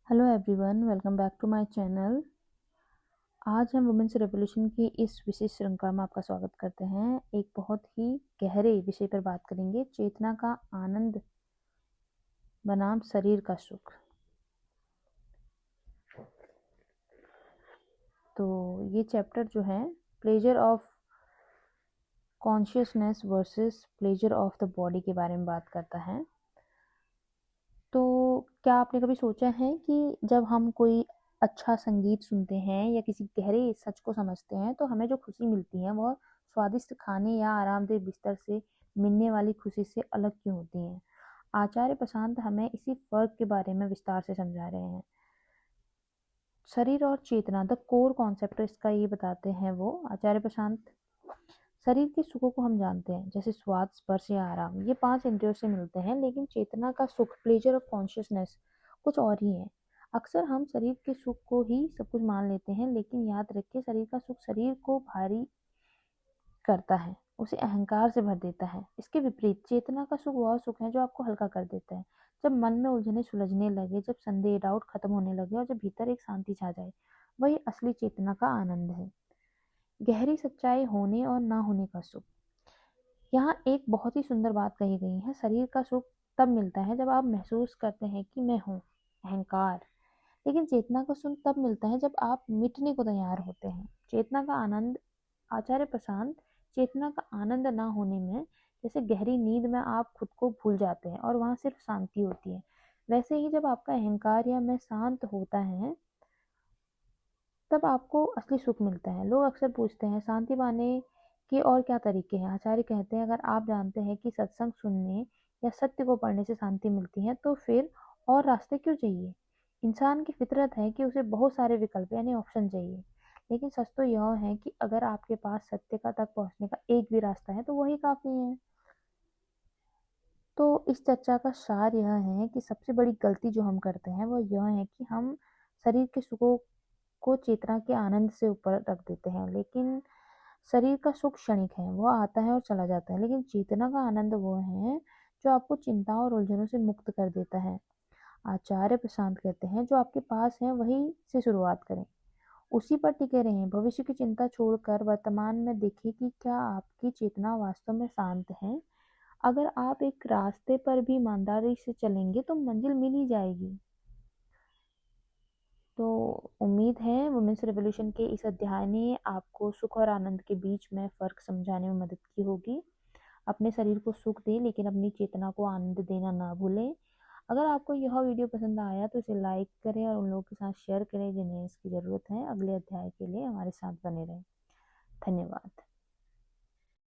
Hello everyone, welcome back to my channel. आज हम women's revolution की इस विशेष श्रृंखला में आपका स्वागत करते हैं। एक बहुत ही गहरे विषय पर बात करेंगे, चेतना का आनंद बनाम शरीर का सुख। तो ये चैप्टर जो है pleasure of consciousness versus pleasure of the body के बारे में बात करता है। तो क्या आपने कभी सोचा है कि जब हम कोई अच्छा संगीत सुनते हैं या किसी गहरे सच को समझते हैं तो हमें जो खुशी मिलती है वह स्वादिष्ट खाने या आरामदेह बिस्तर से मिलने वाली खुशी से अलग क्यों होती है। आचार्य प्रशांत हमें इसी फर्क के बारे में विस्तार से समझा रहे हैं। शरीर और चेतना, द कोर कॉन्सेप्ट इसका ये बताते हैं वो आचार्य प्रशांत। शरीर के सुखों को हम जानते हैं, जैसे स्वाद, स्पर्श या आराम, ये 5 इंद्रियों से मिलते हैं। लेकिन चेतना का सुख, प्लेजर ऑफ कॉन्शियसनेस, कुछ और ही है। अक्सर हम शरीर के सुख को ही सब कुछ मान लेते हैं, लेकिन याद रखिए, शरीर का सुख शरीर को भारी करता है, उसे अहंकार से भर देता है। इसके विपरीत चेतना का सुख वह सुख है जो आपको हल्का कर देता है। जब मन में उलझने सुलझने लगे, जब संदेह, डाउट खत्म होने लगे और जब भीतर एक शांति छा जाए, वही असली चेतना का आनंद है। गहरी सच्चाई, होने और ना होने का सुख। यहाँ एक बहुत ही सुंदर बात कही गई है। शरीर का सुख तब मिलता है जब आप महसूस करते हैं कि मैं हूँ, अहंकार। लेकिन चेतना का सुख तब मिलता है जब आप मिटने को तैयार होते हैं। चेतना का आनंद, आचार्य प्रशांत, चेतना का आनंद ना होने में, जैसे गहरी नींद में आप खुद को भूल जाते हैं और वहां सिर्फ शांति होती है, वैसे ही जब आपका अहंकार या मैं शांत होता है तब आपको असली सुख मिलता है। लोग अक्सर पूछते हैं शांति पाने के और क्या तरीके हैं। आचार्य कहते हैं, अगर आप जानते हैं कि सत्संग सुनने या सत्य को पढ़ने से शांति मिलती है तो फिर और रास्ते क्यों चाहिए। इंसान की फितरत है कि उसे बहुत सारे विकल्प यानी ऑप्शन चाहिए, लेकिन सच तो यह है कि अगर आपके पास सत्य का तक पहुंचने का एक भी रास्ता है तो वही काफी है। तो इस चर्चा का सार यह है कि सबसे बड़ी गलती जो हम करते हैं वो यह है कि हम शरीर के सुखों को चेतना के आनंद से ऊपर रख देते हैं। लेकिन शरीर का सुख क्षणिक है, वो आता है और चला जाता है, लेकिन चेतना का आनंद वो है जो आपको चिंता और उलझनों से मुक्त कर देता है। आचार्य प्रशांत कहते हैं, जो आपके पास है वही से शुरुआत करें, उसी पर टिके रहें। भविष्य की चिंता छोड़कर वर्तमान में देखें कि क्या आपकी चेतना वास्तव में शांत है। अगर आप एक रास्ते पर भी ईमानदारी से चलेंगे तो मंजिल मिल ही जाएगी। तो उम्मीद है वुमेन्स रेवोल्यूशन के इस अध्याय ने आपको सुख और आनंद के बीच में फ़र्क समझाने में मदद की होगी। अपने शरीर को सुख दें, लेकिन अपनी चेतना को आनंद देना ना भूलें। अगर आपको यह वीडियो पसंद आया तो इसे लाइक करें और उन लोगों के साथ शेयर करें जिन्हें इसकी ज़रूरत है। अगले अध्याय के लिए हमारे साथ बने रहें। धन्यवाद।